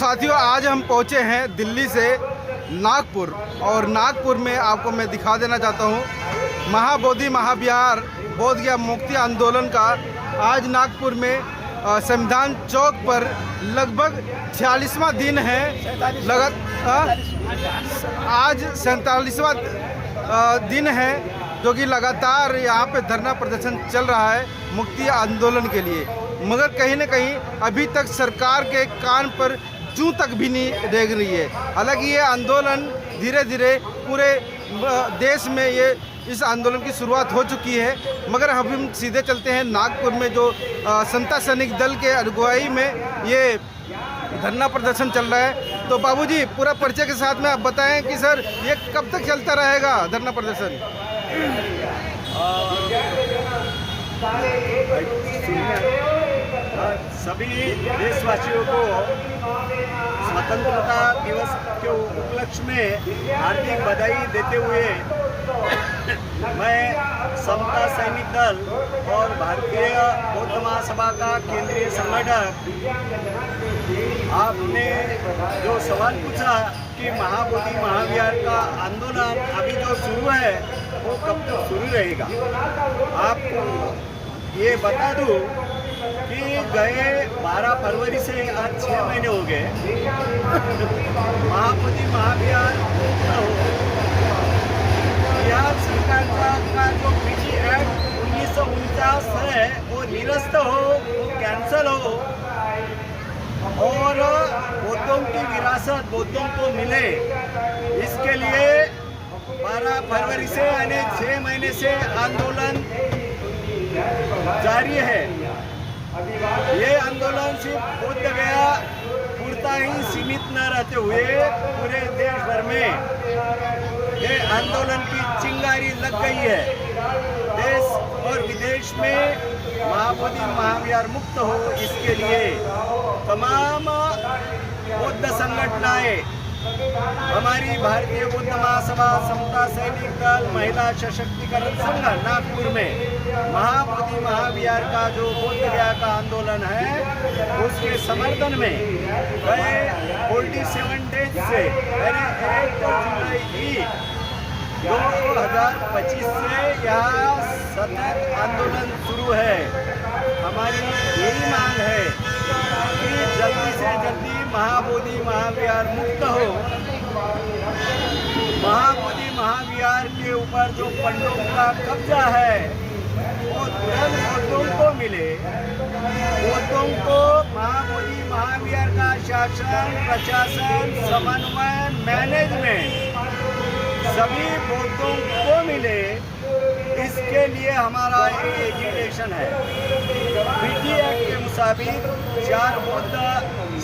साथियों, आज हम पहुंचे हैं दिल्ली से नागपुर, और नागपुर में आपको मैं दिखा देना चाहता हूं महाबोधि महाविहार बोध गया मुक्ति आंदोलन का। आज नागपुर में संविधान चौक पर लगभग 46वां दिन है। आज 47वां दिन है जो कि लगातार यहाँ पे धरना प्रदर्शन चल रहा है मुक्ति आंदोलन के लिए, मगर कहीं ना कहीं अभी तक सरकार के कान पर जूं तक भी नहीं रेंग रही है। हालांकि ये आंदोलन धीरे धीरे पूरे देश में ये इस आंदोलन की शुरुआत हो चुकी है, मगर अब हम सीधे चलते हैं नागपुर में जो समता सैनिक दल के अगुवाई में ये धरना प्रदर्शन चल रहा है। तो बाबूजी, पूरा परिचय के साथ में आप बताएं कि सर ये कब तक चलता रहेगा धरना प्रदर्शन? सभी देशवासियों को स्वतंत्रता दिवस के उपलक्ष्य में हार्दिक बधाई देते हुए मैं समता सैनिक दल और भारतीय बौद्ध महासभा का केंद्रीय संगठक, आपने जो सवाल पूछा कि महाबोधि महाविहार का आंदोलन अभी जो शुरू है वो कब तक शुरू रहेगा, आपको ये बता दूं कि गए 12 फरवरी से आज 6 महीने हो गए महाबोधि महाविहार बिहार सरकार का जो पीटी एक्ट 1949 है वो निरस्त हो, वो कैंसल हो और बौद्धों की विरासत बौद्धों को मिले, इसके लिए 12 फरवरी से यानी 6 महीने से आंदोलन जारी है। ये आंदोलन सिर्फ बोध गया पूर्ता ही सीमित न रहते हुए पूरे देश भर में ये आंदोलन की चिंगारी लग गई है। देश और विदेश में महाबोधि महाविहार मुक्त हो, इसके लिए तमाम बौद्ध संगठनाएं, हमारी भारतीय बौद्ध महासभा, समता सैनिक दल, महिला सशक्तिकरण संघ नागपुर में महाबोधि महाविहार का जो बोध गया का आंदोलन है उसके समर्थन में गए 47 डेज से यानी 8 जुलाई 2025 से यहाँ सतत आंदोलन शुरू है। हमारी यही मांग है कि जल्दी से जल्दी महाबोधि महाविहार मुक्त हो। महाबोधि महाविहार के ऊपर जो पंडों का कब्जा है वो तुरंत बौद्धों को मिले, बौद्धों को महाबोधि महाविहार का शासन, प्रशासन, समन्वय, मैनेजमेंट सभी बौद्धों को मिले, इसके लिए हमारा एजुकेशन है। पीटी एक्ट के मुताबिक 4 बौद्ध,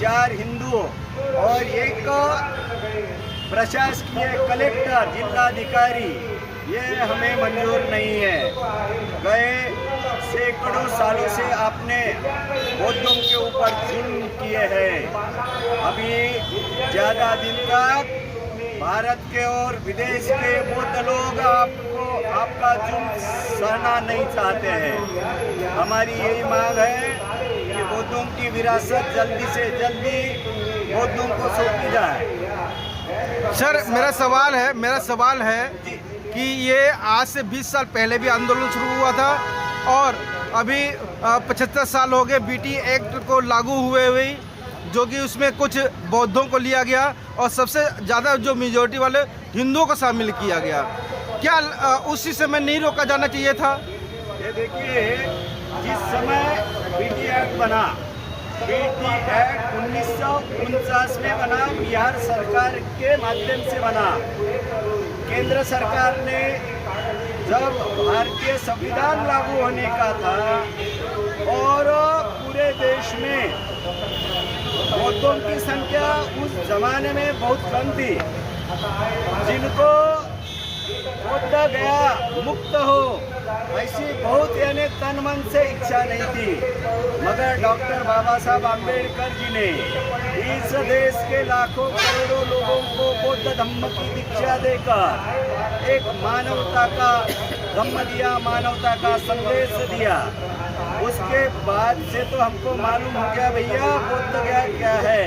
4 हिंदू और एक प्रशासकीय कलेक्टर, जिलाधिकारी, ये हमें मंजूर नहीं है। गए सैकड़ों सालों से आपने बौद्धों के ऊपर जुल्म किए हैं। अभी ज़्यादा दिन तक भारत के और विदेश के बौद्ध लोग आपका जुल्म सहना नहीं चाहते हैं। हमारी यही मांग है कि बौद्धों की विरासत जल्दी से जल्दी बौद्धों को सौंपी जाए। सर, मेरा सवाल है कि ये आज से 20 साल पहले भी आंदोलन शुरू हुआ था और अभी 75 साल हो गए बीटी एक्ट को लागू हुए हुए, जो कि उसमें कुछ बौद्धों को लिया गया और सबसे ज़्यादा जो मेजॉरिटी वाले हिंदुओं को शामिल किया गया। क्या उसी समय नहीं रोका जाना चाहिए था? ये देखिए, जिस समय बीटी एक्ट बना, बीटी एक्ट 1949 में बना, बिहार सरकार के माध्यम से बना। केंद्र सरकार ने जब भारतीय संविधान लागू होने का था और पूरे देश में बौद्धों की संख्या उस जमाने में बहुत कम थी, जिनको बौद्ध गया मुक्त हो ऐसी बहुत यानी तन मन से इच्छा नहीं थी, मगर डॉक्टर बाबा साहब आम्बेडकर जी ने इस देश के लाखों करोड़ों लोगों को बौद्ध धम्म की दीक्षा देकर एक मानवता का धम्म दिया, मानवता का संदेश दिया। उसके बाद से तो हमको मालूम हो गया भैया बौद्ध गया क्या है।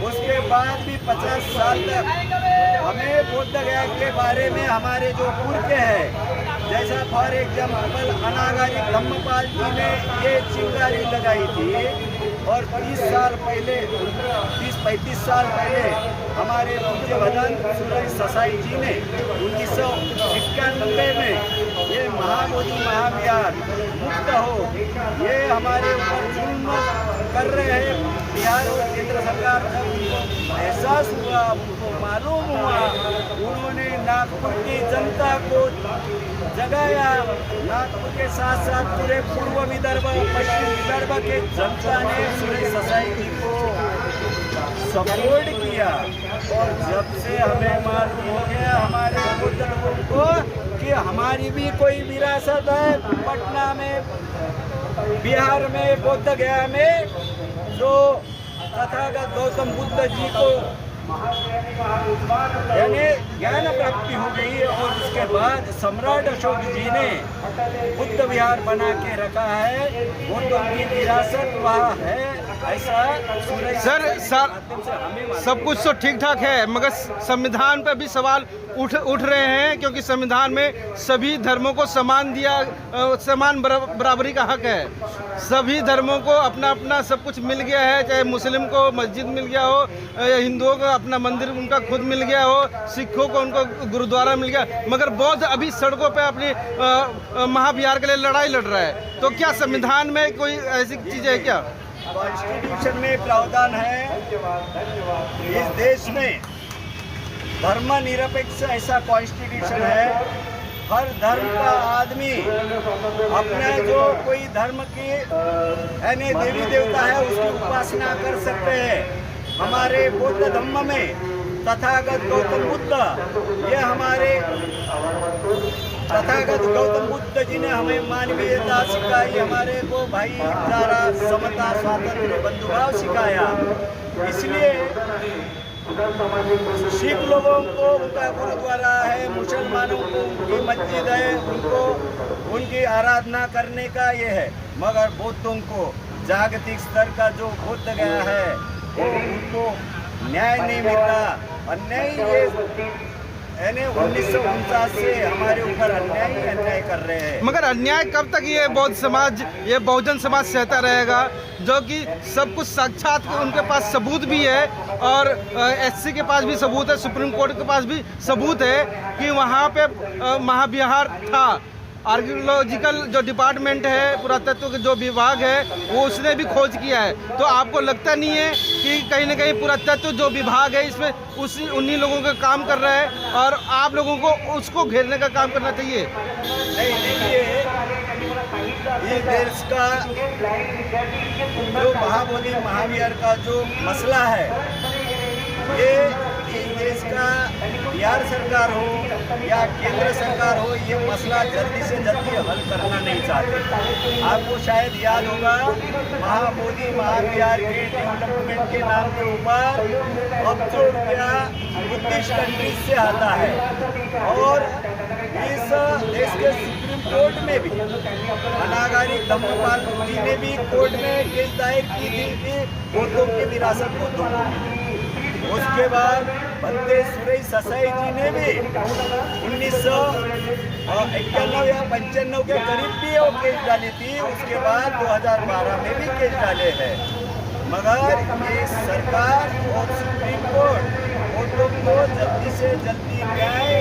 उस बाद भी 50 साल तक हमें बोध गया के बारे में हमारे जो पुरखे हैं, जैसा फॉर एग्जाम्पल अनागारी धम्मपाल जी ने ये चिंगारी लगाई थी, और 30-35 साल पहले हमारे पूज्य भजन सूरज ससाई जी ने 1991 में ये महाबोधि महाविहार मुक्त हो, ये हमारे ऊपर जुल्म कर रहे हैं बिहार और केंद्र सरकार। जब उनको एहसास हुआ, उनको मालूम हुआ, उन्होंने नागपुर की जनता को जगाया। नागपुर के साथ साथ पूरे पूर्व विदर्भ, पश्चिम विदर्भ के जनता ने सूरज ससाई जी को सपोर्ट किया, और जब से हमें मालूम हो गया हमारे बुद्ध लोगों को कि हमारी भी कोई विरासत है, पटना में, बिहार में, बोध गया में जो तथागत गौतम बुद्ध जी को यानी ज्ञान प्राप्ति हो गई, और उसके बाद सम्राट अशोक जी ने बुद्ध विहार बना के रखा है, बुद्धों की विरासत वहाँ है। ऐसा सर सब कुछ तो ठीक ठाक है, मगर संविधान पर भी सवाल उठ रहे हैं, क्योंकि संविधान में सभी धर्मों को समान बराबरी का हक है। सभी धर्मों को अपना अपना सब कुछ मिल गया है, चाहे मुस्लिम को मस्जिद मिल गया हो, हिंदुओं को अपना मंदिर उनका खुद मिल गया हो, सिखों को उनको गुरुद्वारा मिल गया, मगर बौद्ध अभी सड़कों पे अपनी महाविहार के लिए लड़ाई लड़ रहा है। तो क्या संविधान में कोई ऐसी चीज़ है क्या? कॉन्स्टिट्यूशन में प्रावधान है, इस देश में धर्मनिरपेक्ष ऐसा कॉन्स्टिट्यूशन है, हर धर्म का आदमी अपने जो कोई धर्म की यानी देवी देवता है उसकी उपासना कर सकते हैं। हमारे बौद्ध धर्म में तथागत गौतम बुद्ध, ये हमारे तथागत गौतम बुद्ध जी ने हमें मानवीयता सिखाई, हमारे को भाईचारा, समता, स्वातंत्र, बंधुभाव सिखाया। इसलिए सिख लोगों को उनका गुरुद्वारा है, मुसलमानों को उनकी मस्जिद है, उनको उनकी आराधना करने का ये है, मगर बौद्धों को जागतिक स्तर का जो बोध गया है वो उनको न्याय नहीं मिलता। अन्याय ये 1949 से हमारे ऊपर अन्याय कर रहे हैं। मगर अन्याय कब तक ये बौद्ध समाज, ये बहुजन समाज सहता रहेगा, जो कि सब कुछ साक्षात उनके पास सबूत भी है, और एससी के पास भी सबूत है, सुप्रीम कोर्ट के पास भी सबूत है कि वहाँ पे महाविहार था। आर्कियोलॉजिकल जो डिपार्टमेंट है, पुरातत्व के जो विभाग है, वो उसने भी खोज किया है। तो आपको लगता नहीं है कि कहीं ना कहीं पुरातत्व जो विभाग है इसमें उन्हीं लोगों का काम कर रहा है, और आप लोगों को उसको घेरने का काम करना चाहिए? नहीं, देखिए, इस देश का जो महाबोधि महाविहार का जो मसला है, ये इस देश का बिहार सरकार हो या केंद्र सरकार हो, ये मसला जल्दी से जल्दी हल करना नहीं चाहते। आपको शायद याद होगा, महाबोधि महाविहार के डेवलपमेंट के नाम के ऊपर अरबों रुपया बुद्धिस्ट कंट्रीज से आता है, और इस देश के सुप्रीम कोर्ट में भी अनागारी धम्मपाल जी ने भी कोर्ट में केस दायर की थी कि बौद्धों की विरासत बौद्धों को। उसके बाद बंदे सूरज ससाई जी ने भी 1991 या 95 के करीब भी वो केस डाली थी। उसके बाद 2012 में भी केस डाले हैं, मगर ये सरकार और सुप्रीम कोर्ट बौद्धों को जल्दी से जल्दी न्याय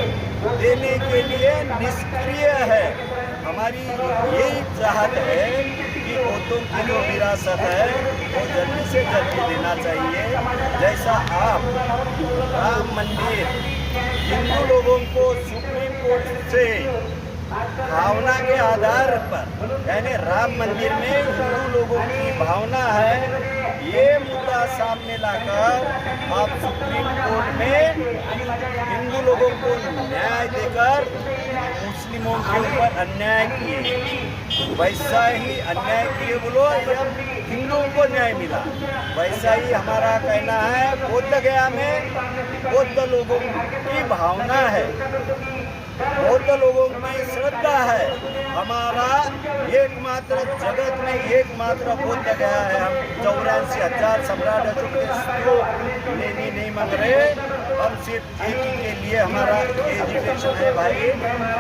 देने के लिए निष्क्रिय है। हमारी यही चाहत है कि बौद्धों की जो विरासत है वो जल्दी से जल्दी देना चाहिए। जैसा आप राम मंदिर हिंदू लोगों को सुप्रीम कोर्ट से भावना के आधार पर, यानी राम मंदिर में हिंदू लोगों की भावना है, ये मुद्दा सामने लाकर आप सुप्रीम कोर्ट में हिंदू लोगों को न्याय देकर मुस्लिमों के ऊपर अन्याय किए, वैसा ही अन्याय किए बोलो जब हिंदुओं को न्याय मिला, वैसा ही हमारा कहना है। बोध गया में बौद्ध लोगों की भावना है, बौद्ध लोगों में श्रद्धा है। हमारा एकमात्र जगत में एकमात्र बोध गया है। हम 84,000 सम्राट अशोक ने मांग रहे, हम सिर्फ एक ही के लिए हमारा एजुकेशन है भाई,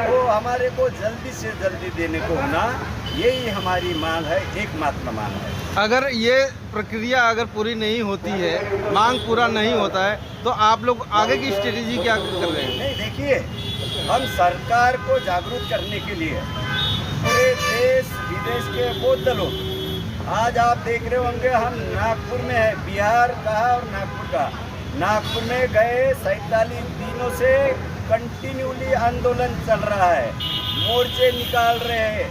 वो हमारे को जल्दी से जल्दी देने को होना, यही हमारी मांग है, एकमात्र मांग है। अगर ये प्रक्रिया अगर पूरी नहीं होती है, मांग पूरा नहीं होता है, तो आप लोग आगे की स्ट्रेटेजी क्या कर रहे हैं? नहीं देखिए, हम सरकार को जागरूक करने के लिए पूरे देश विदेश के बहुत लोग, आज आप देख रहे होंगे हम नागपुर में है, बिहार का और नागपुर का, नागपुर में गए 47 दिनों से कंटिन्यूली आंदोलन चल रहा है, मोर्चे निकाल रहे हैं,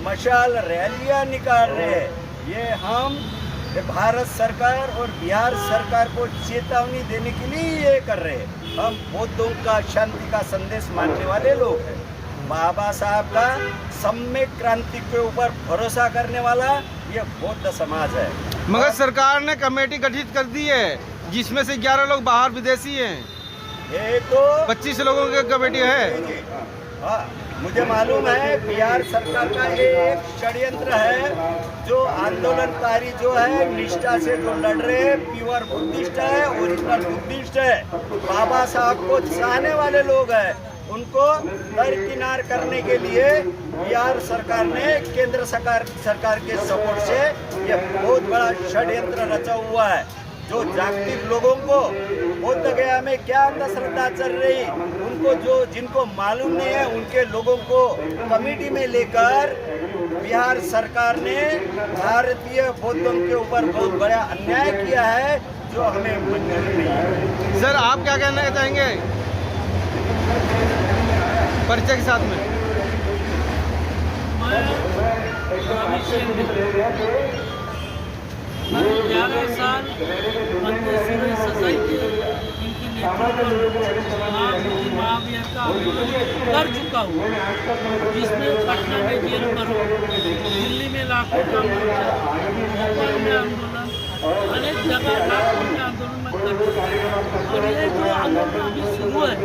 मशाल रैलियां निकाल रहे हैं। ये हम भारत सरकार और बिहार सरकार को चेतावनी देने के लिए ये कर रहे हैं। हम बौद्धों का शांति का संदेश मानने वाले लोग हैं, बाबा साहब का सम्यक क्रांति के ऊपर भरोसा करने वाला ये बौद्ध समाज है। मगर सरकार ने कमेटी गठित कर दी है, जिसमें से 11 लोग बाहर विदेशी हैं, ये तो 25 लोगों की कमेटी है। हाँ, मुझे मालूम है बिहार सरकार का ये एक षड्यंत्र है, जो आंदोलनकारी जो है निष्ठा से जो लड़ रहे हैं, प्योर बुद्धिस्ट है, ओरिजिनल बुद्धिस्ट है, बाबा साहब को चाहने वाले लोग हैं, उनको दरकिनार करने के लिए बिहार सरकार ने केंद्र सरकार के सपोर्ट से ये बहुत बड़ा षड्यंत्र रचा हुआ है, जो जागतिक लोगों को बौद्ध गया में क्या अंधश्रद्धा चल रही, उनको जो जिनको मालूम नहीं है, उनके लोगों को कमेटी में लेकर बिहार सरकार ने भारतीय बौद्धों के ऊपर बहुत बड़ा अन्याय किया है, जो हमें मंजूर नहीं है। सर, आप क्या कहना चाहेंगे परिचय के साथ में? मैं 11 साल मंदिर सूर्य सोसाइटी इनकी नेतृत्व महावीर का आंदोलन कर चुका हूँ, जिसमें पटना में जेल पर हूँ, दिल्ली में लाखों का मोर्चा, भोपाल में आंदोलन, अनेक जगह नागपुर में आंदोलन में कर चुका हूँ। और ये जो आंदोलन अभी शुरू है,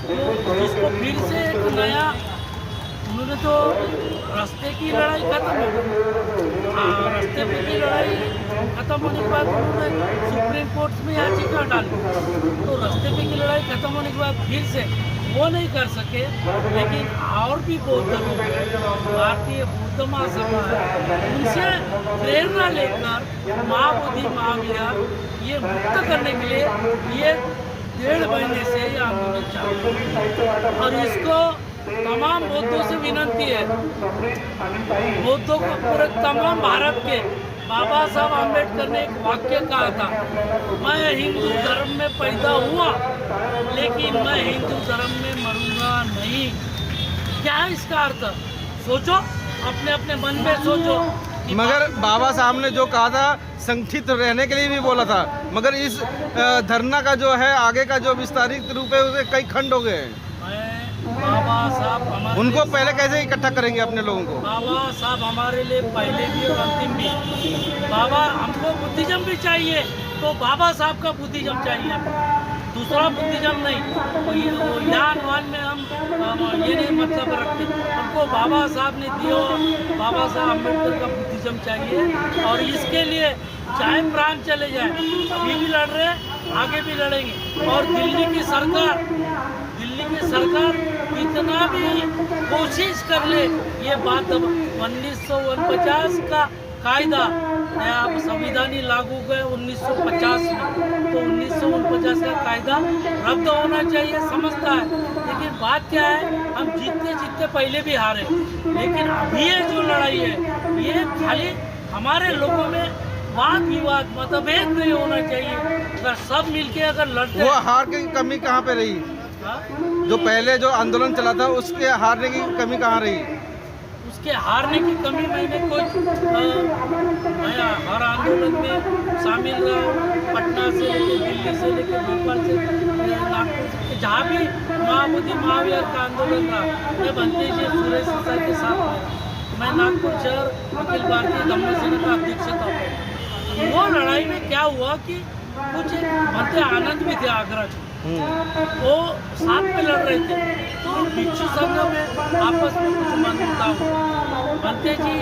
तो जिसको फिर से एक नया, उन्होंने तो रास्ते की लड़ाई खत्म हो गई, रास्ते पे की लड़ाई खत्म होने के बाद उन्होंने सुप्रीम कोर्ट में याचिका डाली, तो रास्ते पे की लड़ाई खत्म होने के बाद फिर से वो नहीं कर सके। लेकिन और भी बौद्ध लोग भारतीय बौद्ध महासभा है, उनसे प्रेरणा लेकर महाबोधि महाविहार ये मुक्त करने के लिए ये 1.5 महीने से ये आंदोलन चालू है। और इसको तमाम बौद्धों से विनती है, बौद्धों को पूरे तमाम भारत के, बाबा साहब आम्बेडकर ने एक वाक्य कहा था, मैं हिंदू धर्म में पैदा हुआ लेकिन मैं हिंदू धर्म में मरूंगा नहीं। क्या है इसका अर्थ? सोचो, अपने अपने मन में सोचो। मगर बाबा साहब ने जो कहा था, संगठित रहने के लिए भी बोला था, मगर इस धरना का जो है आगे का जो विस्तारित रूप है, उसके कई खंड हो गए हैं। बाबा साहब उनको पहले कैसे इकट्ठा करेंगे अपने लोगों को? बाबा साहब हमारे लिए पहले भी और अंतिम भी। बाबा हमको बुद्धिज्म भी चाहिए, तो बाबा साहब का बुद्धिज्म चाहिए, दूसरा बुद्धिज्म नहीं। तो ज्ञान वान में हम ये नहीं मतलब रखते, हमको बाबा साहब ने दिया, बाबा साहब अम्बेडकर का बुद्धिज्म चाहिए। और इसके लिए चाहे प्राण चले जाए, अभी भी लड़ रहे हैं, आगे भी लड़ेंगे। और दिल्ली की सरकार इतना भी कोशिश कर ले, ये बात 1949 का कायदा नया संविधान लागू गए 1950 में, तो 1949 का कायदा रद्द होना चाहिए, समझता है। लेकिन बात क्या है, हम जीतते पहले भी हारे, लेकिन अभी ये जो लड़ाई है, ये खाली हमारे लोगों में वाद विवाद मतभेद नहीं होना चाहिए। अगर सब मिलके अगर लड़ते, वो हार की कमी कहाँ पे रही? जो पहले जो आंदोलन चला था, उसके हारने की कमी कहाँ रही? उसके हारने की कमी मैंने मैं हर आंदोलन में शामिल रहा, पटना से लेकर दिल्ली से लेकर भोपाल से नागपुर से, जहाँ भी महाबोधि महावीर का आंदोलन रहा, मैं बनते जी सूर्य सोसाइटी के साथ रहा। मैं नागपुर शहर अखिल भारतीय धम्म सेना का अध्यक्ष था। वो लड़ाई में क्या हुआ कि कुछ बनते आनंद भी थे आगरा के, वो साथ में लड़ रहे थे। तो भिक्षु संघ में आपस में कुछ मनमुटाव बनते जी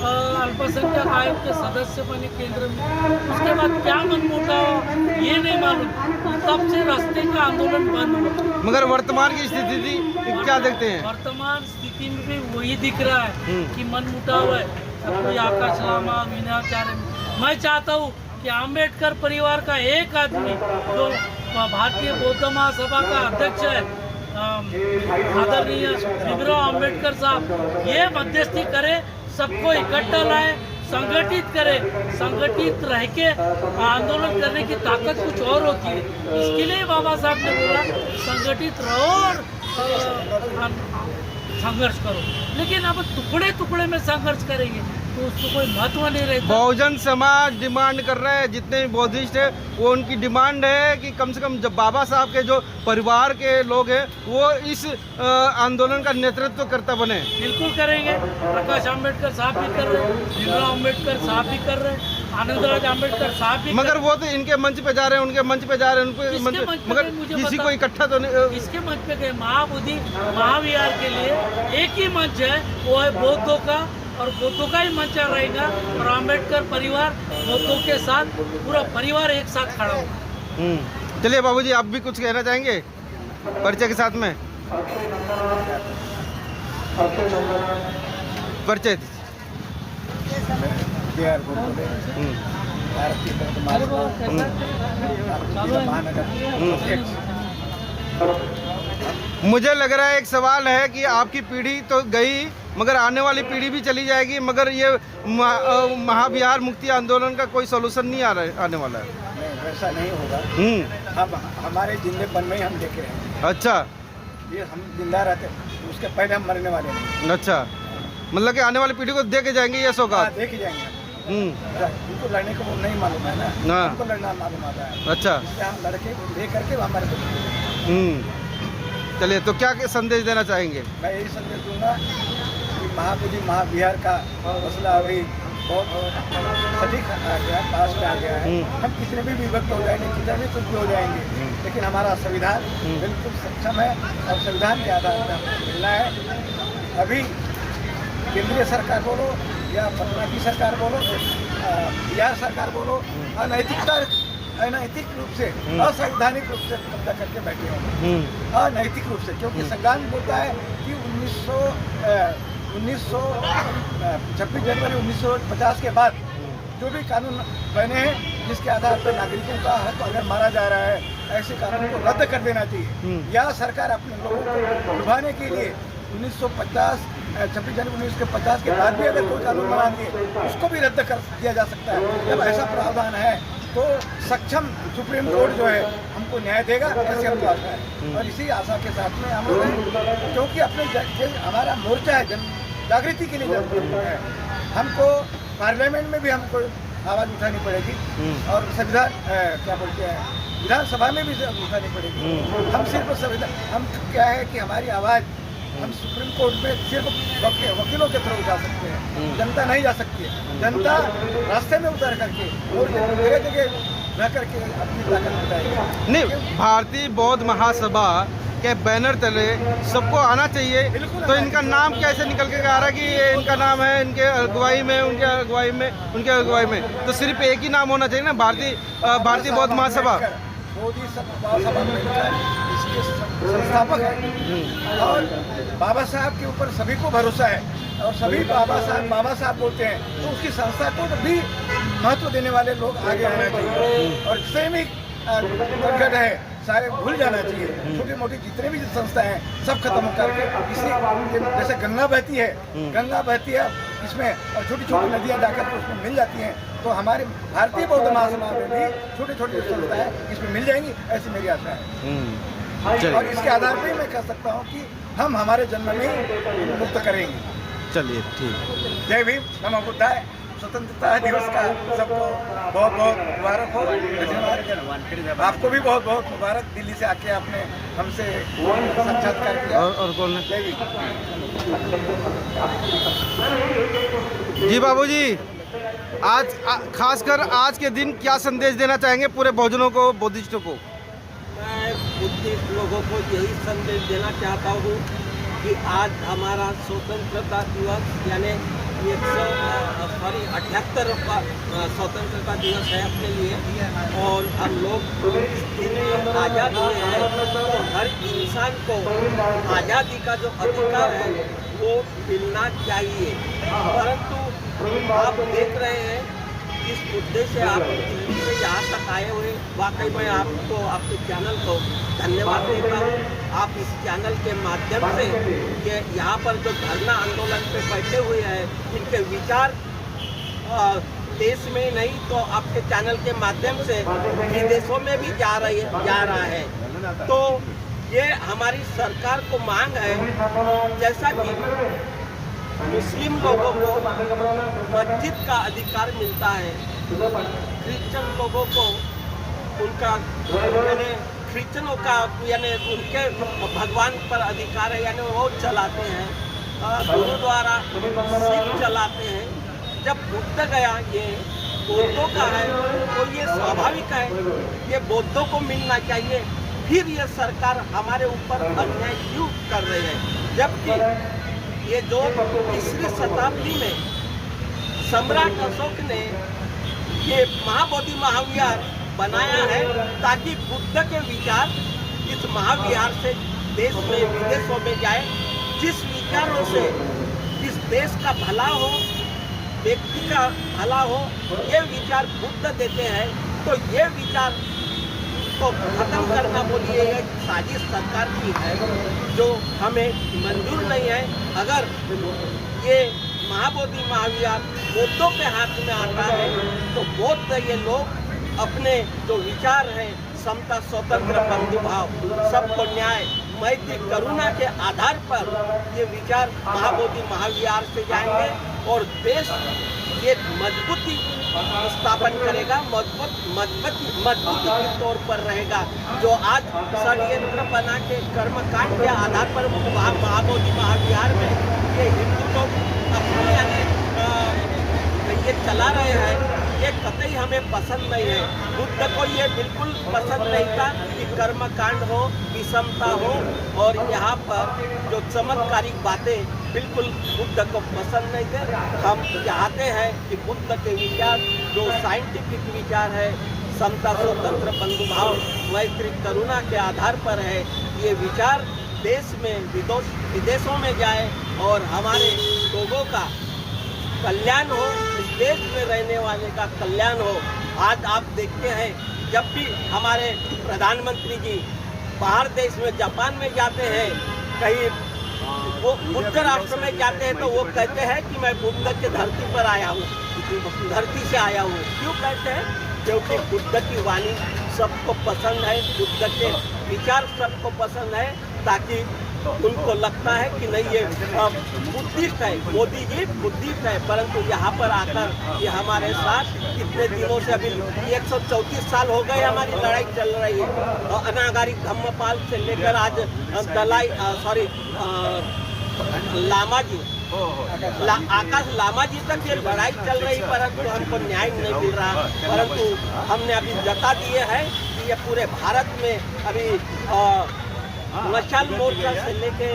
अल्पसंख्यक आयोग के सदस्य बने केंद्र में। उसके बाद क्या मनमुटाव ये नहीं मालूम, तब से रास्ते का आंदोलन बंद हुआ। मगर वर्तमान की स्थिति क्या देखते हैं? वर्तमान स्थिति में भी वही दिख रहा है कि मनमुटाव है। सब कोई आकाश लामा विनाचार्य। मैं चाहता हूँ कि अंबेडकर परिवार का एक आदमी जो भारतीय बौद्ध महासभा का अध्यक्ष है, आदरणीय भीमराव अंबेडकर साहब, ये मध्यस्थी करे, सबको इकट्ठा लाए, संगठित करे। संगठित रह के आंदोलन करने की ताकत कुछ और होती है। इसके लिए बाबा साहब ने बोला संगठित रहो और संघर्ष करो। लेकिन अब टुकड़े टुकड़े में संघर्ष करेंगे तो उसको कोई महत्व नहीं रहता। बहुजन समाज डिमांड कर रहे हैं, जितने भी बौद्धिस्ट है वो उनकी डिमांड है कि कम से कम जब बाबा साहब के जो परिवार के लोग हैं वो इस आंदोलन का नेतृत्व करता बने। बिल्कुल करेंगे। प्रकाश आंबेडकर साहब भी कर रहे हैं, भीमराव अम्बेडकर साहब भी कर रहे हैं, आनंदराज आंबेडकर साहब भी। मगर वो तो इनके मंच पे जा रहे हैं, उनके मंच पे जा रहे हैं, उनके मंच पे, मगर किसी को इकट्ठा तो नहीं। इसके मंच पे गए महाबोधि महाविहार के लिए एक ही मंच है, वो है बौद्धों का, और बौद्धों का ही मंच रहेगा। और आंबेडकर परिवार बौद्धों के साथ पूरा परिवार एक साथ खड़ा होगा। चलिए बाबूजी, आप भी कुछ कहना चाहेंगे परिचय के साथ में? परिचय मुझे लग रहा है एक सवाल है कि आपकी पीढ़ी तो गई मगर आने वाली पीढ़ी भी चली जाएगी, मगर ये महाविहार मुक्ति आंदोलन का कोई सोल्यूशन नहीं आने वाला है। नहीं, वैसा नहीं होगा। हम हमारे जिंदगीपन में ही हम देख रहे हैं। अच्छा, ये हम जिंदा रहते उसके पहले हम मरने वाले नहीं। अच्छा, मतलब कि आने वाली पीढ़ी को दे के जाएंगे ये सौगात? देख ही जाएंगे। उनको लड़ने को नहीं मालूम है ना, उनको लड़ना मालूम आता है। अच्छा, इसलिए हम लड़के ले करके हमारे को। चलिए, तो क्या संदेश देना चाहेंगे? मैं यही संदेश दूंगा कि महाबोधि महाविहार का मसला अभी बहुत सटीक आ गया, पास में आ गया है। हम कितने भी विभक्त हो जाएंगे, कितने भी कुछ भी हो जाएंगे, लेकिन हमारा संविधान बिल्कुल सक्षम है और संविधान के आधार पर हमको मिलना है। अभी केंद्रीय सरकार बोलो या पटना की सरकार बोलो, बिहार सरकार बोलो, अनैतिक रूप से, असंवैधानिक रूप से कब्जा करके बैठे होंगे। अनैतिक रूप से, क्योंकि संविधान बोलता है कि 26 जनवरी 1950 के बाद जो भी कानून बने हैं जिसके आधार पर नागरिकों का हक अगर मारा जा रहा है, ऐसे कानून को रद्द कर देना चाहिए। या सरकार अपने लोगों को लुभाने के लिए 26 जनवरी 1950 के बाद भी अगर कोई कानून बनाती है उसको भी रद्द कर दिया जा सकता है। जब ऐसा प्रावधान है तो सक्षम सुप्रीम कोर्ट जो है हमको न्याय देगा, ऐसी हमको आशा है। और इसी आशा के साथ में हम लोग, क्योंकि अपने हमारा मोर्चा है जागृति के लिए है, हमको पार्लियामेंट में भी हमको आवाज़ उठानी पड़ेगी और संविधान क्या बोलते हैं विधानसभा में भी उठानी पड़ेगी। हम सिर्फ संविधान, हम क्या है कि हमारी आवाज़ हम सुप्रीम कोर्ट में सिर्फ वकीलों के थ्रू उठा सकते हैं, जनता नहीं जा सकती है। जनता रास्ते में उतर करके और जगह जगह रह करके अपनी ताकत बताएगी। नहीं, भारतीय बौद्ध महासभा के बैनर तले सबको आना चाहिए। तो इनका नाम कैसे निकल के आ रहा है कि ये इनका नाम है, इनके अगुवाई में, उनके अगुवाई में, तो सिर्फ एक ही नाम होना चाहिए ना, भारतीय बौद्ध महासभा। मोदी सभा इसके संस्थापक है और बाबा साहब के ऊपर सभी को भरोसा है और सभी बाबा साहब बोलते हैं, तो उसकी संस्था को भी महत्व देने वाले लोग आगे आना चाहिए। और सैनिक संगठन है सारे भूल जाना चाहिए। छोटी मोटी जितने भी संस्था हैं सब खत्म करके इसी, जैसे गंगा बहती है इसमें, और छोटी छोटी नदियाँ जाकर उसमें मिल जाती हैं, तो हमारे भारतीय बौद्ध महासभा में भी छोटी छोटी संस्थाएं इसमें मिल जाएंगी, ऐसी मेरी आशा है। और इसके आधार पर मैं कह सकता हूँ कि हम हमारे जन्म में ही मुक्त करेंगे। चलिए, ठीक। जय भीम, नमो बुद्धाय। स्वतंत्रता दिवस का सबको बहुत बहुत मुबारक हो। धन्यवाद। आपको भी बहुत बहुत मुबारक, दिल्ली से आके आपने हमसे साक्षात्कार किया। और कौन है? जय भीम। जी बाबूजी, आज खासकर आज के दिन क्या संदेश देना चाहेंगे पूरे बहुजनों को, बौद्धिस्टों को? मैं बुद्धिस्ट लोगों को यही संदेश देना चाहता हूँ कि आज हमारा स्वतंत्रता दिवस यानी 78वां स्वतंत्रता दिवस है अपने लिए, और हम लोग दिन आज़ाद हुए हैं। तो हर इंसान को आज़ादी का जो अधिकार है वो मिलना चाहिए। परंतु आप देख रहे हैं इस मुद्दे से आप दिल्ली से यहाँ तक आए हुए, वाकई में आपको आपके चैनल को धन्यवाद देता हूँ। आप इस चैनल के माध्यम से ये यहाँ पर जो धरना आंदोलन पे बैठे हुए हैं इनके विचार देश में नहीं तो आपके चैनल के माध्यम से विदेशों में भी जा रहा है। तो ये हमारी सरकार को मांग है, जैसा कि मुस्लिम लोगों को मस्जिद का अधिकार मिलता है, क्रिश्चियन लोगों को उनका यानी क्रिश्चियनों का यानी उनके भगवान पर अधिकार है, यानी वो चलाते हैं, गुरुद्वारा सिख चलाते हैं। जब बुद्ध गया ये बौद्धों का है तो ये स्वाभाविक है, ये बौद्धों को मिलना चाहिए। फिर ये सरकार हमारे ऊपर अन्याय क्यों कर रही है, जबकि ये जो 20वीं शताब्दी में सम्राट अशोक ने ये महाबोधि महाविहार बनाया है ताकि बुद्ध के विचार इस महाविहार से देश में विदेशों में जाए, जिस विचारों से इस देश का भला हो, व्यक्ति का भला हो, ये विचार बुद्ध देते हैं। तो ये विचार को खत्म करना बोलिए एक साजिश सरकार की है जो हमें मंजूर नहीं है। अगर ये महाबोधि महाविहार बौद्धों के हाथ में आता है तो बौद्ध ये लोग अपने जो विचार हैं समता, स्वतंत्र, बंधुभाव, सबको न्याय, मैत्री, करुणा के आधार पर ये विचार महाबोधि महाविहार से जाएंगे और देश एक मजबूती स्थापन करेगा, मजबूती के तौर पर रहेगा। जो आज षड्यंत्र बना के कर्मकांड के आधार पर महाबोधि महाविहार में ये हिंदू लोग अपने यानी ये चला रहे हैं, ये कतई हमें पसंद नहीं है। बुद्ध को ये बिल्कुल पसंद नहीं था कि कर्मकांड हो, विषमता हो, और यहाँ पर जो चमत्कारिक बातें बिल्कुल बुद्ध को पसंद नहीं थे। हम चाहते हैं कि बुद्ध के विचार जो साइंटिफिक विचार है, समता, स्वतंत्र, बंधुभाव, मैत्री, करुणा के आधार पर है, ये विचार देश में विदेशों में जाए और हमारे लोगों का कल्याण हो, इस देश में रहने वाले का कल्याण हो। आज आप देखते हैं जब भी हमारे प्रधानमंत्री जी बाहर देश में जापान में जाते हैं, कहीं वो बुद्ध राष्ट्र में जाते हैं तो वो कहते हैं कि मैं बुद्ध की धरती पर आया हूँ, धरती से आया हूँ। क्यों कहते हैं? क्योंकि बुद्ध की वाणी सबको पसंद है, बुद्ध के विचार सबको पसंद है, ताकि उनको लगता है कि नहीं ये बुद्धिस्ट है, मोदी जी बुद्धिस्ट है। परंतु यहाँ पर आकर ये हमारे साथ कितने दिनों से अभी 134 साल हो गए हमारी लड़ाई चल रही है। अनागारी धम्मपाल से लेकर आज लामा जी आकाश लामा जी तक ये लड़ाई चल रही, परंतु हमको न्याय नहीं मिल रहा। परंतु हमने अभी जता दिए है कि ये पूरे भारत में अभी मशाल मोर्चा से लेके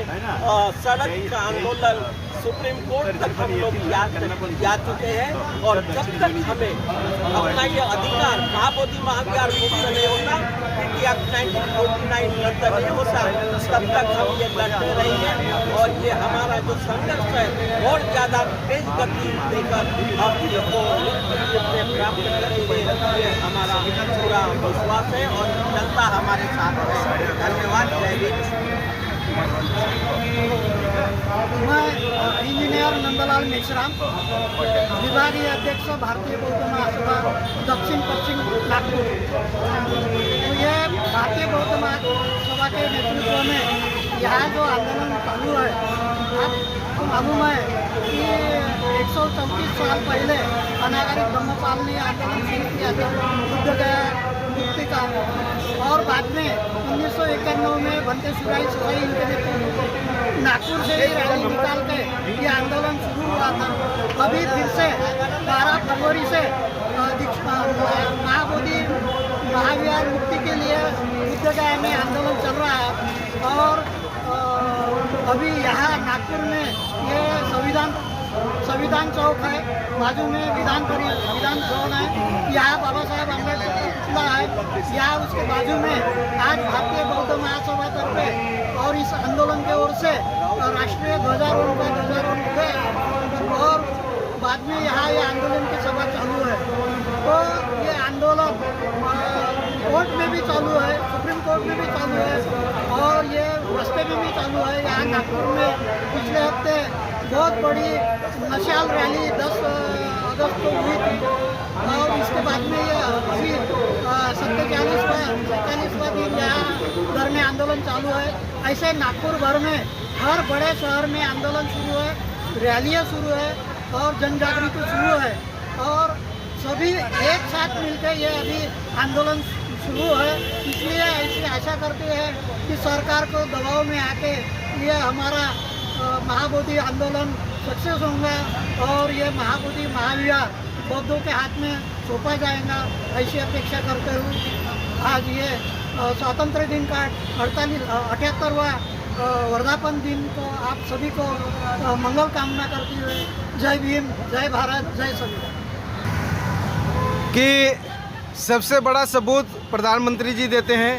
सड़क का आंदोलन सुप्रीम कोर्ट तक हम लोग जा चुके हैं। और जब तक हमें अपना ये अधिकार महाबोधि महाविहार मुक्त नहीं होता, इंडिया 1949 रद्द नहीं होता, तब तक हम ये लड़ते रहेंगे। और ये हमारा जो संघर्ष है और ज़्यादा तेज गति देकर हम इसको प्राप्त करेंगे, ये हमारा पूरा विश्वास है और जनता हमारे साथ है। धन्यवाद। जय हिंद। मैं इंजीनियर नंदलाल मेश्राम, विभागीय अध्यक्ष भारतीय बौद्ध महासभा दक्षिण पश्चिम नागपुर। तो ये भारतीय बौद्ध महासभा के नेतृत्व में यहाँ जो आंदोलन चालू है, आपको मालूम है कि 134 साल पहले अनागारी धम्मपाल ने आंदोलन शुरू किया था बुद्ध गया मुक्ति का, और बाद में 1991 में बनते शिवराई सवाई इनके नेतृत्व नागपुर से ही रैली निकाल के ये आंदोलन शुरू हुआ था। अभी फिर से 12 फरवरी से महाबोधि महाविहार मुक्ति के लिए बुद्धगया में आंदोलन चल रहा है। और अभी यहाँ नागपुर में ये संविधान चौक है, बाजू में विधान भवन है, यहाँ बाबा साहेब अम्बेडकर का पुतला है, यहाँ उसके बाजू में आज भारतीय बौद्ध महासभा तरफे और इस आंदोलन के ओर से राष्ट्रीय ध्वजारोहण हुए और बाद में यहाँ ये आंदोलन की सभा चालू है। तो ये आंदोलन कोर्ट में भी चालू है, सुप्रीम कोर्ट में भी चालू है और ये रास्ते में भी चालू है। यहाँ नागपुर में पिछले हफ्ते बहुत बड़ी मशाल रैली 10 अगस्त को हुई थी और इसके बाद में ये अभी 47वां दिन यहाँ धरने आंदोलन चालू है। ऐसे नागपुर भर में हर बड़े शहर में आंदोलन शुरू है, रैलियाँ शुरू है और जन जागृति शुरू है और सभी एक साथ मिलकर ये अभी आंदोलन शुरू है। इसलिए ऐसी आशा करते हैं कि सरकार को दबाव में आके ये हमारा महाबोधि आंदोलन सक्सेस होगा और ये महाबोधि महाविहार बौद्धों के हाथ में सौंपा जाएगा, ऐसी अपेक्षा करते हुए आज ये स्वतंत्र दिन का 78वां वर्धापन दिन को आप सभी को मंगल कामना करते हुए जय भीम, जय भारत, जय संविधान। कि सबसे बड़ा सबूत प्रधानमंत्री जी देते हैं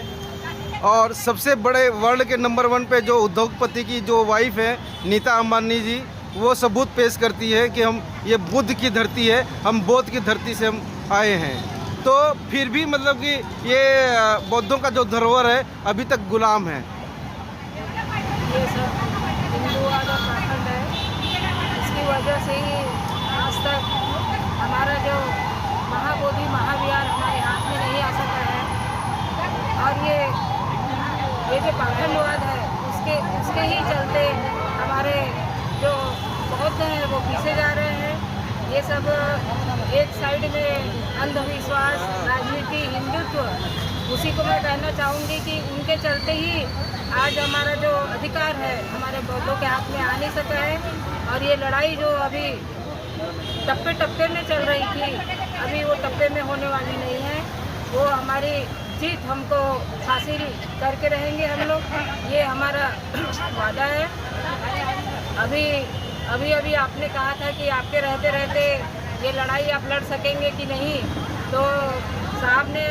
और सबसे बड़े वर्ल्ड के नंबर 1 पे जो उद्योगपति की जो वाइफ है नीता अंबानी जी, वो सबूत पेश करती है कि हम ये बुद्ध की धरती है, हम बौद्ध की धरती से हम आए हैं। तो फिर भी मतलब कि ये बौद्धों का जो धरोहर है अभी तक गुलाम है। ये सब हिंदुवाद और पाखंड है, इसकी वजह से ही आज तक हमारा जो महाबोधि महाविहार हमारे हाथ में नहीं आ सका है और ये जो पाखंडवाद है उसके ही चलते हमारे जो बौद्ध हैं वो पीछे जा रहे हैं। ये सब एक साइड में अंधविश्वास, राजनीति, हिंदुत्व, उसी को मैं कहना चाहूँगी कि उनके चलते ही आज हमारा जो अधिकार है हमारे बौद्धों के हाथ में आ नहीं सका है और ये लड़ाई जो अभी टप्पे टप्पे में चल रही थी अभी वो टप्पे में होने वाली नहीं है। वो हमारी जीत हमको हासिल करके रहेंगे हम लोग, ये हमारा वादा है। अभी आपने कहा था कि आपके रहते रहते ये लड़ाई आप लड़ सकेंगे कि नहीं, तो साहब ने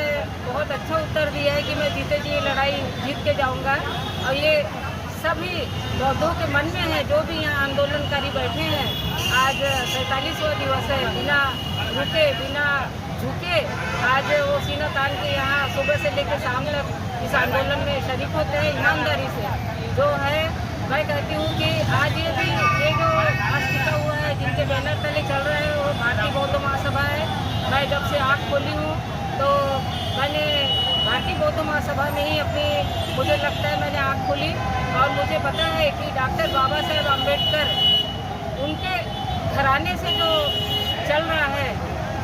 बहुत अच्छा उत्तर दिया है कि मैं जीते जी ये लड़ाई जीत के जाऊंगा। और ये सभी बौद्धों के मन में है, जो भी यहाँ आंदोलनकारी बैठे हैं। आज 47वां दिवस है, बिना रुके बिना झुके आज वो सीना तान के यहाँ सुबह से लेकर शाम तक इस आंदोलन में शरीक होते हैं ईमानदारी से। जो है मैं कहती हूँ कि आज ये जो आज टिका हुआ है, जिनके बैनर तले चल रहे हैं, वो भारतीय बौद्ध महासभा है। मैं जब से आँख खोली हूँ तो मैंने भारतीय बौद्ध महासभा में ही मुझे लगता है मैंने आँख खोली और मुझे पता है कि डॉक्टर बाबा साहेब अम्बेडकर उनके घराने से जो चल रहा है,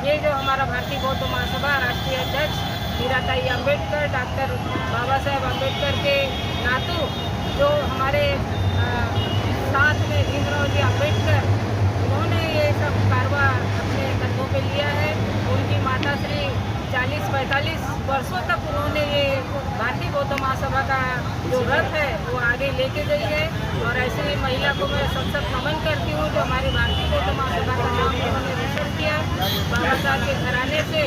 ये जो हमारा भारतीय बौद्ध महासभा राष्ट्रीय अध्यक्ष मीराताई अम्बेडकर, डॉक्टर बाबा साहेब अम्बेडकर के नातू जो हमारे साथ में भीमराव जी अम्बेडकर, उन्होंने ये सब कारवां अपने कंधों पे लिया है। उनकी माता श्री 40-45 वर्षों तक उन्होंने ये भारतीय बौद्ध महासभा का जो रथ है वो आगे लेके गई है। और ऐसे ही महिला को मैं सशक्त नमन करती हूँ जो हमारी भारतीय बौद्ध महासभा का नाम उन्होंने रोशन किया बाबा साहब के घराने से।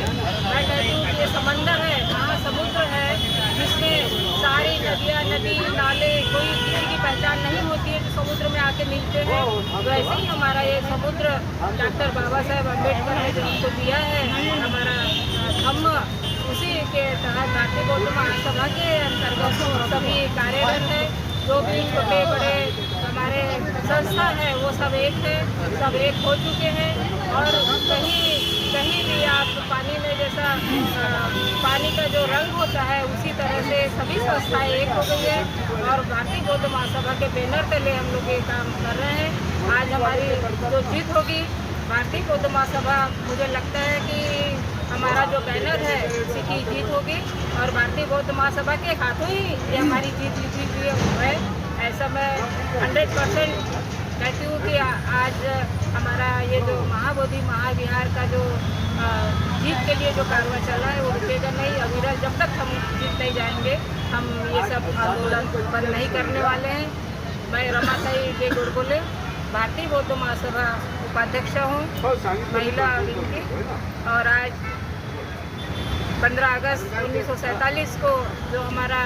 मैं कहती हूँ कि ये समंदर है, महासमुद्र है, जिसमें सारी नदियाँ, नदी नाले, कोई किसी की पहचान नहीं होती है, जो समुद्र में आके मिलते हैं। वैसे ही हमारा ये समुद्र डॉक्टर बाबा साहेब अम्बेडकर ने जो हमको दिया है, हमारा धम्म, उसी के तहत भारतीय बौद्ध महासभा के अंतर्गत सभी कार्यरत है। जो भी छोटे बड़े हमारे संस्था है वो सब एक है, सब एक हो चुके हैं। और कहीं भी आप पानी में जैसा पानी का जो रंग होता है उसी तरह से सभी संस्थाएं एक हो गई है और भारतीय बौद्ध महासभा के बैनर तले हम लोग ये काम कर रहे हैं। आज हमारी जो जीत होगी भारतीय बौद्ध महासभा, मुझे लगता है कि हमारा जो बैनर है उसी की जीत होगी और भारतीय बौद्ध महासभा के हाथों ही ये हमारी जीत हुई है। ऐसा मैं 100% कहती हूँ कि आज हमारा ये जो महाबोधि महाविहार का जो जीत के लिए जो कारवां चला है वो रुकेगा नहीं। अविरल जब तक हम जीत नहीं जाएंगे हम ये सब आंदोलन बंद नहीं करने वाले हैं। मैं रमाताई जे गुड़गुले भारतीय बौद्ध महासभा उपाध्यक्ष हूँ, महिला विंग की। और आज 15 अगस्त 1947 को जो हमारा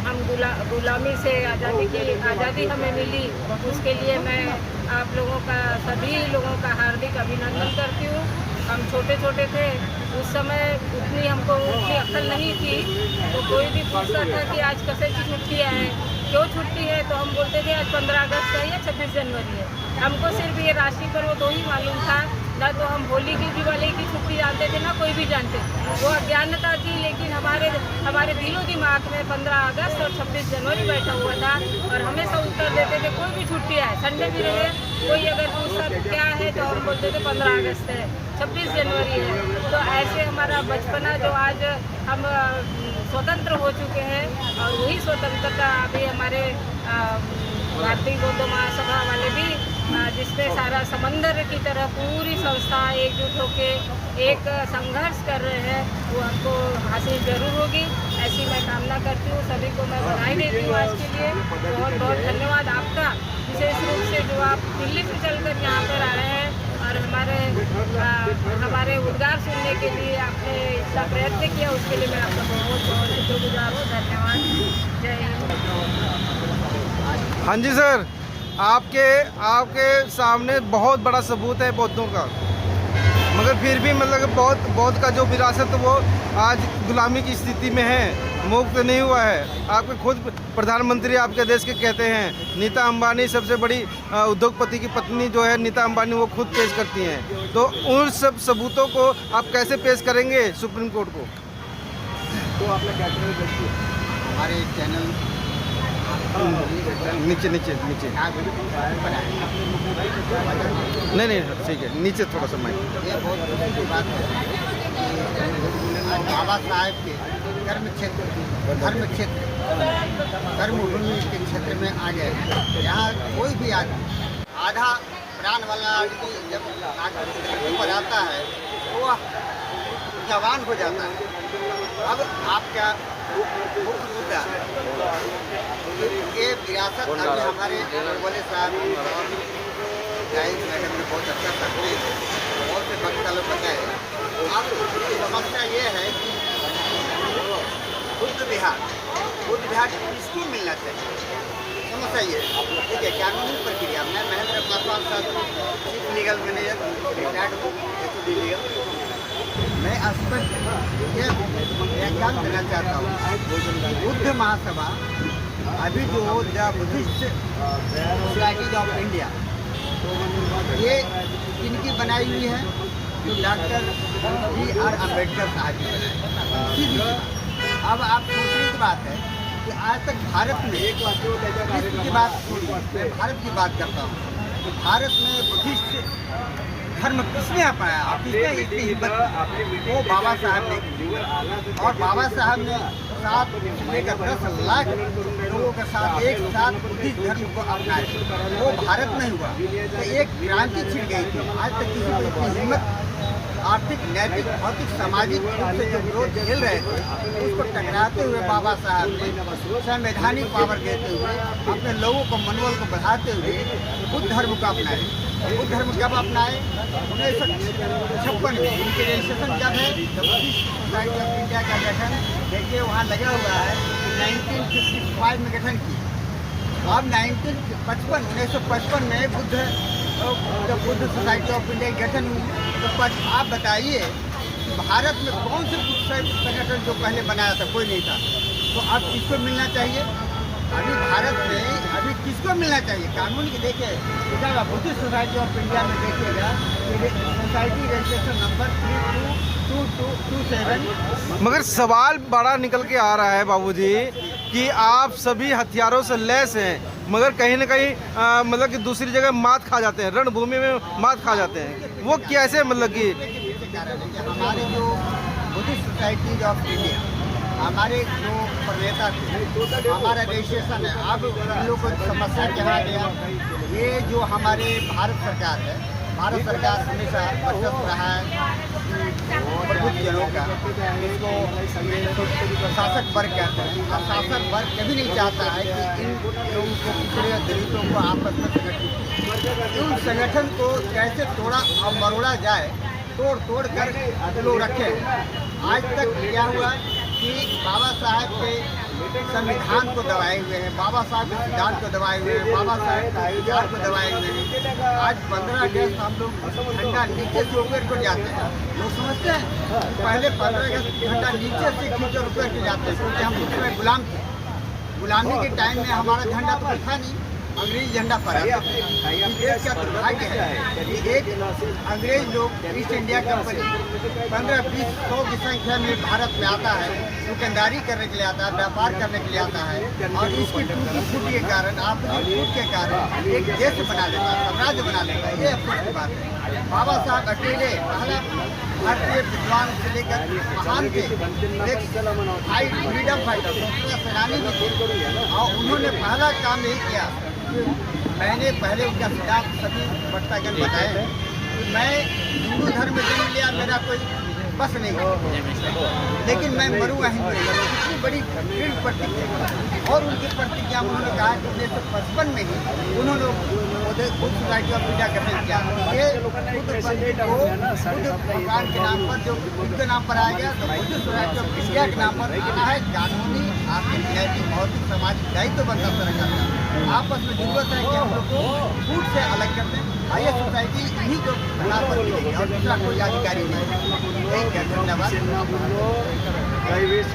हम गुलामी से आज़ादी हमें मिली, उसके लिए मैं आप लोगों का सभी लोगों का हार्दिक अभिनंदन करती हूँ। हम छोटे छोटे थे उस समय, उतनी हमको उतनी अक्ल नहीं थी, तो कोई भी पूछता था कि आज कैसे की छुट्टियाँ हैं, क्यों छुट्टी है, तो हम बोलते थे आज 15 अगस्त है या 26 जनवरी है। हमको सिर्फ ये राशि पर वो 2 ही मालूम था, ना तो हम होली की दिवाली की छुट्टी जानते थे, ना कोई भी जानते। वो अज्ञानता थी, लेकिन हमारे दिलो दिमाग में 15 अगस्त और 26 जनवरी बैठा हुआ था। और हमेशा उत्तर देते थे कोई भी छुट्टी है, संडे भी रहे, कोई अगर पूछता क्या है तो हम बोलते थे 15 अगस्त है, 26 जनवरी है। तो ऐसे हमारा बचपना जो आज हम स्वतंत्र हो चुके हैं, और वही स्वतंत्रता अभी हमारे भारतीय बौद्ध महासभा वाले भी, जिसमें सारा समंदर की तरह पूरी संस्था एकजुट होके एक संघर्ष कर रहे हैं, वो हमको हासिल जरूर होगी, ऐसी मैं कामना करती हूँ। सभी को मैं बधाई देती हूँ आज के लिए। बहुत बहुत धन्यवाद आपका, विशेष रूप से जो आप दिल्ली से चलकर यहाँ पर आए हैं और हमारे उद्गार सुनने के लिए आपने इतना प्रयत्न किया, उसके लिए मैं आपका बहुत बहुत शुक्रगुजार हूँ। धन्यवाद। जय हिंद। हाँ जी सर, आपके सामने बहुत बड़ा सबूत है बौद्धों का, मगर फिर भी मतलब कि बौद्ध का जो विरासत वो आज गुलामी की स्थिति में है, मुक्त नहीं हुआ है। आपके खुद प्रधानमंत्री आपके देश के कहते हैं, नीता अंबानी सबसे बड़ी उद्योगपति की पत्नी जो है नीता अंबानी, वो खुद पेश करती हैं। तो उन सब सबूतों को आप कैसे पेश करेंगे सुप्रीम कोर्ट को? तो आपने क्या हमारे चैनल नीचे नहीं, ठीक है, नीचे थोड़ा सा माइक। ये बहुत खुशी की बात है कि बाबा साहेब के धर्म क्षेत्र कर्मभूमि के क्षेत्र में आ गए हैं। यहाँ कोई भी आदमी, आधा प्राण वाला आदमी जब आदमी पर आता है तो वह जवान हो जाता है। अब आप क्या मुख्य मुद्दा ये विरासत अभी हमारे बोले साहब और गाइड मैडम ने बहुत अच्छा करते हैं, बहुत से वक्ता लोग बताए। अब समस्या ये है कि बुद्ध विहार किसको मिलना चाहिए, समस्या ये है। ठीक है, कानूनी प्रक्रिया मैं महेंद्र पासवान साहब चीफ लीगल मैनेजर रिटायर्ड हूँ, मैं स्पष्ट ये व्याख्यान देना चाहता हूँ। बुद्ध महासभा अभी जो the Buddhist society of India, ये इनकी बनाई हुई है, जो डॉक्टर B.R. अम्बेडकर साहब की बनाई। अब आप सोचने की बात है कि आज तक भारत में बुद्धिस्ट की बात, भारत की बात करता हूँ, तो भारत में बुद्धिस्ट धर्म किसने अपनाया, किसने इतनी हिम्मत, वो बाबा साहब ने। और बाबा साहब ने 7 लेकर 10 लाख लोगों के साथ एक साथ बुद्धिस्ट धर्म को अपनाया। वो भारत में हुआ तो एक क्रांति छिड़ गई थी। आज तक किसी को इतनी हिम्मत, आर्थिक, नैतिक, भौतिक, सामाजिक रूप से जो विरोध झेल रहे थे, उसको टकराते हुए बाबा साहब ने संवैधानिक पावर देते हुए अपने लोगों को, मनोबल को बढ़ाते हुए बुद्ध धर्म को अपनाए। बुद्ध धर्म कब अपनाए? 1956 में। इनके रजिस्ट्रेशन कब है? बुद्धिस्ट सोसाइटी ऑफ इंडिया का गठन देखिए वहाँ लगा हुआ है, 1955 में गठन किया। अब 1955 में बुद्ध सोसाइटी ऑफ इंडिया की गठन हुई। तो आप बताइए भारत में कौन से बुद्ध संगठन जो पहले बनाया था? कोई नहीं था। तो अब किसको मिलना चाहिए? अभी भारत में अभी किसको मिलना चाहिए? कानून की देखिए, बुद्धिस्ट सोसाइटी ऑफ इंडिया में देखिएगा, सोसाइटी रजिस्ट्रेशन नंबर 3227। मगर सवाल बड़ा निकल के आ रहा है बाबूजी कि आप सभी हथियारों से लैस हैं, मगर कहीं ना कहीं मतलब कि दूसरी जगह मात खा जाते हैं, रणभूमि में मात खा जाते हैं। वो कैसे, मतलब कि हमारी जो बुद्धिस्ट सोसाइटी ऑफ इंडिया हमारे जो प्रणेता थे, हमारा रजिस्ट्रेशन है, अब इन लोगों को समस्या क्या गया, ये जो हमारे भारत सरकार है, भारत सरकार हमेशा वर्चस्व रहा है प्रबुद्ध जनों का, इसको शासक वर्ग कहते हैं, और शासक वर्ग कभी नहीं चाहता है कि इन लोगों को, पिछड़े दलितों को आपस में संगठित, उन संगठन को कैसे तोड़ा और मरोड़ा जाए, तोड़ कर लोग रखे। आज तक क्या हुआ कि बाबा साहब के संविधान को दबाए हुए हैं, बाबा साहब के सिद्धांत को दबाए हुए हैं, बाबा साहब के विचार को दबाए हुए हैं। आज 15 अगस्त हम लोग झंडा नीचे से ऊपर को जाते हैं, लोग समझते हैं पहले 15 अगस्त झंडा नीचे से खींच कर ऊपर को जाते हैं, क्योंकि हम उसमें गुलाम थे। गुलामी के टाइम में हमारा झंडा तो था नहीं, अंग्रेज झंडा फहरा। देश का दुर्भाग्य है कि एक अंग्रेज लोग ईस्ट इंडिया कंपनी 15-20-100 की संख्या में भारत में आता है, दुकानदारी करने के लिए आता है, व्यापार करने के लिए आता है, और इसकी टूटी फूटी के कारण, आपकी टूट के कारण एक देश बना लेता है, साम्राज्य बना लेता है। ये अफसोस की बात है। बाबा साहब अकेले पहला भारतीय विद्वान से लेकर महान थे, एक फ्रीडम फाइटर, स्वतंत्रता सेनानी भी थे, और उन्होंने पहला काम यही किया। मैंने पहले उनका सिद्धांत सभी वक्तागण बताए कि मैं हिंदू धर्म में जन्म लिया, मेरा कोई बस नहीं है, लेकिन मैं मरूंगा हिंदू नहीं मरूंगा। इतनी बड़ी दृढ़ प्रतिज्ञा, और उनकी प्रतिज्ञा में उन्होंने कहा कि 1955 में ही उन्होंने बुद्ध सोसाइटी ऑफ इंडिया गठन किया। ये बुद्ध पंडित को बुद्ध भगवान के नाम पर, जो बुद्ध के नाम पर आया गया, तो बुद्ध सोसाइटी ऑफ इंडिया के नाम पर आना है। कानूनी, आर्थिक, नैतिक, भौतिक, सामाजिक दायित्व बनता सरकार का। आपस में जरूरत है कि हम लोग को फूट से अलग कर दें, और ये सोसाइटी इन्हीं को बना पर मिलेगी, और दूसरा कोई अधिकारी नहीं। धन्यवाद।